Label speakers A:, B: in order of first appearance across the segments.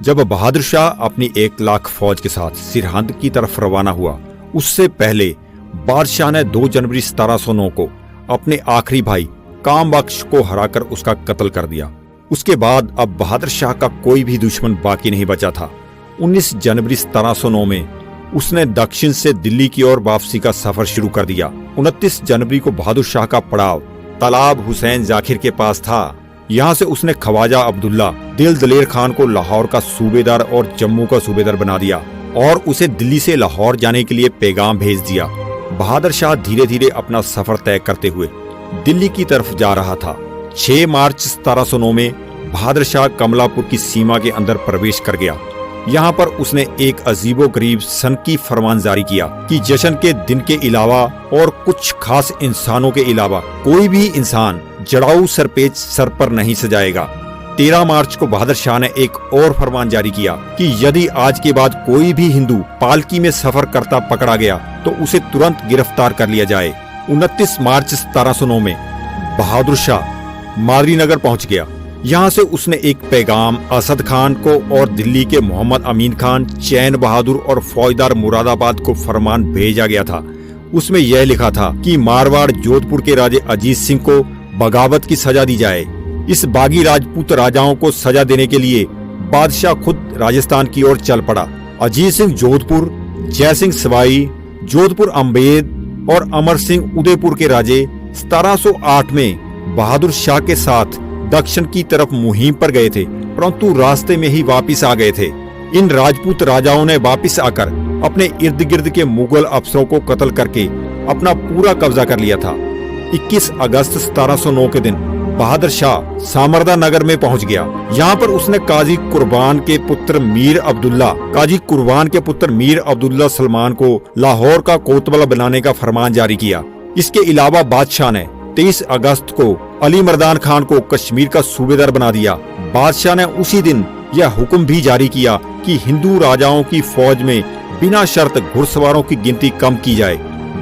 A: जब बहादुर शाह अपनी 1 लाख फौज के साथ सिरहिंद की तरफ रवाना हुआ, उससे पहले बादशाह ने 2 जनवरी 1709 को अपने आखिरी भाई काम बख्श को हराकर उसका कत्ल कर दिया। उसके बाद अब बहादुर शाह का कोई भी दुश्मन बाकी नहीं बचा था। 19 जनवरी 1709 में उसने दक्षिण से दिल्ली की ओर वापसी का सफर शुरू कर दिया। 29 जनवरी को बहादुर शाह का पड़ाव तालाब हुसैन जाखिर के पास था। यहाँ से उसने ख्वाजा अब्दुल्ला दिल दलेर खान को लाहौर का सूबेदार और जम्मू का सूबेदार बना दिया और उसे दिल्ली से लाहौर जाने के लिए पैगाम भेज दिया। बहादुर शाह धीरे धीरे अपना सफर तय करते हुए दिल्ली की तरफ जा रहा था। 6 मार्च 1709 में बहादुर शाह कमलापुर की सीमा के अंदर प्रवेश कर गया। यहाँ पर उसने एक अजीबोगरीब सनकी फरमान जारी किया कि जश्न के दिन के अलावा और कुछ खास इंसानों के अलावा कोई भी इंसान जड़ाऊ सरपेच सर पर नहीं सजाएगा। 13 मार्च को बहादुर शाह ने एक और फरमान जारी किया कि यदि आज के बाद कोई भी हिंदू पालकी में सफर करता पकड़ा गया तो उसे तुरंत गिरफ्तार कर लिया जाए। 29 मार्च 1709 में बहादुर शाह मादरीनगर पहुंच गया। यहाँ से उसने एक पैगाम असद खान को और दिल्ली के मोहम्मद अमीन खान, चैन बहादुर और फौजदार मुरादाबाद को फरमान भेजा गया था। उसमें यह लिखा था कि मारवाड़ जोधपुर के राजे अजीत सिंह को बगावत की सजा दी जाए। इस बागी राजपूत राजाओं को सजा देने के लिए बादशाह खुद राजस्थान की ओर चल पड़ा। अजीत सिंह जोधपुर, जय सिंह सवाई, जोधपुर अम्बेद और अमर सिंह उदयपुर के राजे 1708 में बहादुर शाह के साथ दक्षिण की तरफ मुहिम पर गए थे, परंतु रास्ते में ही वापस आ गए थे। इन राजपूत राजाओं ने वापस आकर अपने इर्द गिर्द के मुगल अफसरों को कत्ल करके अपना पूरा कब्जा कर लिया था। 21 अगस्त 1709 के दिन बहादुर शाह सामरदा नगर में पहुंच गया। यहाँ पर उसने काजी कुर्बान के पुत्र मीर अब्दुल्ला सलमान को लाहौर का कोतवाल बनाने का फरमान जारी किया। इसके अलावा बादशाह ने 23 अगस्त को अली मर्दान खान को कश्मीर का सूबेदार बना दिया। बादशाह ने उसी दिन यह हुक्म भी जारी किया कि हिंदू राजाओं की फौज में बिना शर्त घुड़सवारों की गिनती कम की जाए।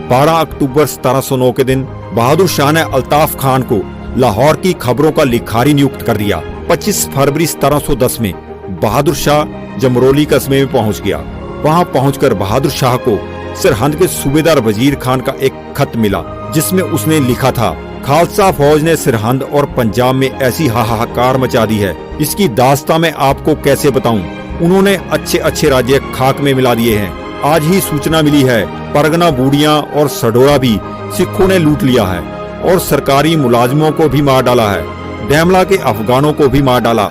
A: 12 अक्टूबर 1709 के दिन बहादुर शाह ने अल्ताफ खान को लाहौर की खबरों का लिखारी नियुक्त कर दिया। 25 फरवरी 1710 में बहादुर शाह जमरोली कस्बे में पहुंच गया। वहां पहुंचकर बहादुर शाह को सरहिंद के सूबेदार वजीर खान का एक खत मिला, जिसमें उसने लिखा था, खालसा फौज ने सरहिंद और पंजाब में ऐसी हाहाकार मचा दी है, इसकी दास्तां मैं आपको कैसे बताऊं। उन्होंने अच्छे अच्छे राज्य खाक में मिला दिए हैं। आज ही सूचना मिली है परगना बूढ़िया और सडोरा भी सिखों ने लूट लिया है और सरकारी मुलाजमों को भी मार डाला है। डैमला के अफगानों को भी मार डाला।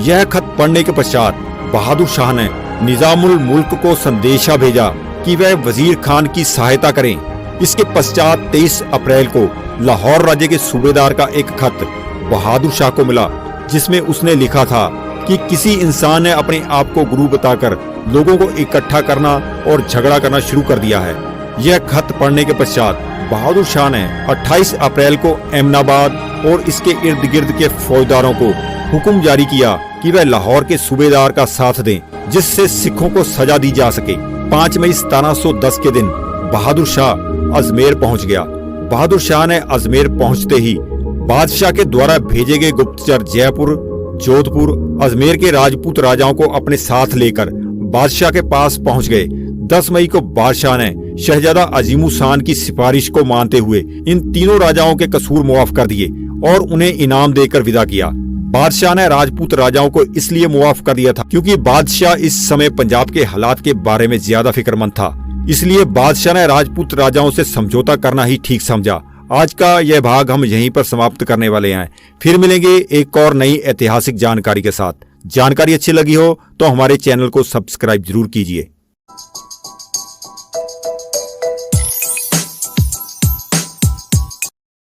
A: यह खत पढ़ने के पश्चात बहादुर शाह ने निजामुल मुल्क को संदेशा भेजा कि वह वजीर खान की सहायता करें। इसके पश्चात 23 अप्रैल को लाहौर राज्य के सूबेदार का एक खत बहादुर शाह को मिला, जिसमें उसने लिखा था कि किसी इंसान ने अपने आप को गुरु बताकर लोगों को इकट्ठा करना और झगड़ा करना शुरू कर दिया है। यह खत पढ़ने के पश्चात बहादुर शाह ने 28 अप्रैल को एमनाबाद और इसके इर्द गिर्द के फौजदारों को हुक्म जारी किया कि वह लाहौर के सूबेदार का साथ दें, जिससे सिखों को सजा दी जा सके। 5 मई 1710 के दिन बहादुर शाह अजमेर पहुंच गया। बहादुर शाह ने अजमेर पहुंचते ही बादशाह के द्वारा भेजे गए गुप्तचर जयपुर, जोधपुर, अजमेर के राजपूत राजाओं को अपने साथ लेकर बादशाह के पास पहुंच गए। 10 मई को बादशाह ने शहजादा अजीमुशान की सिफारिश को मानते हुए इन तीनों राजाओं के कसूर मुआफ कर दिए और उन्हें इनाम देकर विदा किया। बादशाह ने राजपूत राजाओं को इसलिए मुआफ कर दिया था क्योंकि बादशाह इस समय पंजाब के हालात के बारे में ज्यादा फिक्रमंद था। इसलिए बादशाह ने राजपूत राजाओं से समझौता करना ही ठीक समझा। आज का यह भाग हम यहीं पर समाप्त करने वाले हैं। फिर मिलेंगे एक और नई ऐतिहासिक जानकारी के साथ। जानकारी अच्छी लगी हो तो हमारे चैनल को सब्सक्राइब जरूर कीजिए।